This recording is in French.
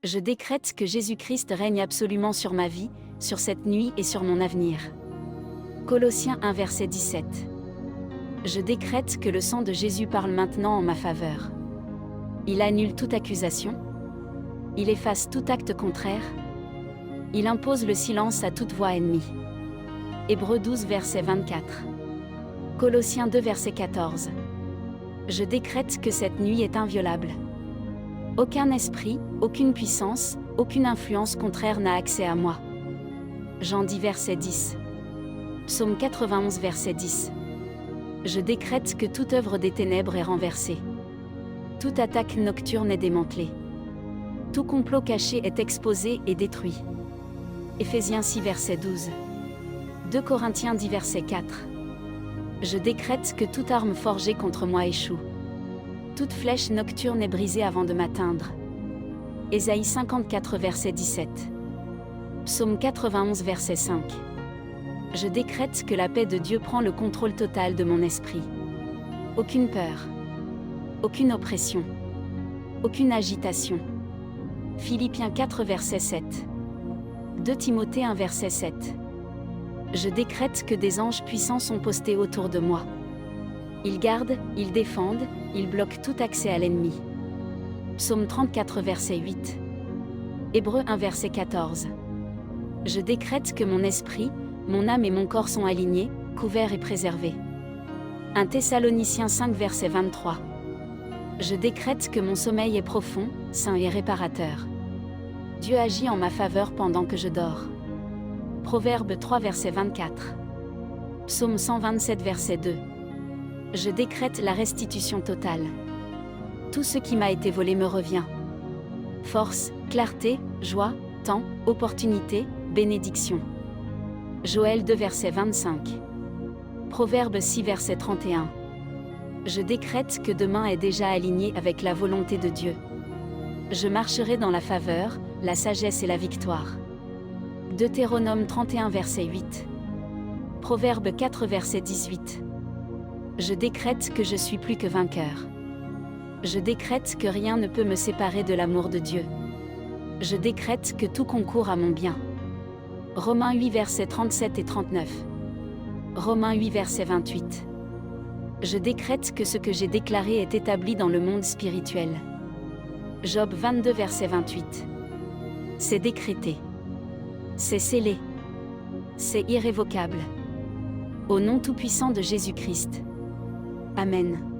Je décrète que Jésus-Christ règne absolument sur ma vie, sur cette nuit et sur mon avenir. Colossiens 1 verset 17. Je décrète que le sang de Jésus parle maintenant en ma faveur. Il annule toute accusation. Il efface tout acte contraire. Il impose le silence à toute voix ennemie. Hébreux 12 verset 24. Colossiens 2 verset 14. Je décrète que cette nuit est inviolable. Aucun esprit, aucune puissance, aucune influence contraire n'a accès à moi. Jean 10 verset 10. Psaume 91 verset 10. Je décrète que toute œuvre des ténèbres est renversée. Toute attaque nocturne est démantelée. Tout complot caché est exposé et détruit. Éphésiens 6 verset 12. 2 Corinthiens 10 verset 4. Je décrète que toute arme forgée contre moi échoue. Toute flèche nocturne est brisée avant de m'atteindre. Ésaïe 54 verset 17. Psaume 91 verset 5. Je décrète que la paix de Dieu prend le contrôle total de mon esprit. Aucune peur. Aucune oppression. Aucune agitation. Philippiens 4 verset 7. 2 Timothée 1 verset 7. Je décrète que des anges puissants sont postés autour de moi. Ils gardent, ils défendent, ils bloquent tout accès à l'ennemi. Psaume 34 verset 8. Hébreux 1 verset 14. Je décrète que mon esprit, mon âme et mon corps sont alignés, couverts et préservés. 1 Thessaloniciens 5 verset 23. Je décrète que mon sommeil est profond, sain et réparateur. Dieu agit en ma faveur pendant que je dors. Proverbe 3 verset 24. Psaume 127 verset 2. Je décrète la restitution totale. Tout ce qui m'a été volé me revient. Force, clarté, joie, temps, opportunité, bénédiction. Joël 2 verset 25. Proverbe 6 verset 31. Je décrète que demain est déjà aligné avec la volonté de Dieu. Je marcherai dans la faveur, la sagesse et la victoire. Deutéronome 31 verset 8. Proverbe 4 verset 18. Je décrète que je suis plus que vainqueur. Je décrète que rien ne peut me séparer de l'amour de Dieu. Je décrète que tout concourt à mon bien. Romains 8 versets 37 et 39. Romains 8 verset 28. Je décrète que ce que j'ai déclaré est établi dans le monde spirituel. Job 22 verset 28. C'est décrété. C'est scellé. C'est irrévocable. Au nom tout-puissant de Jésus-Christ. Amen.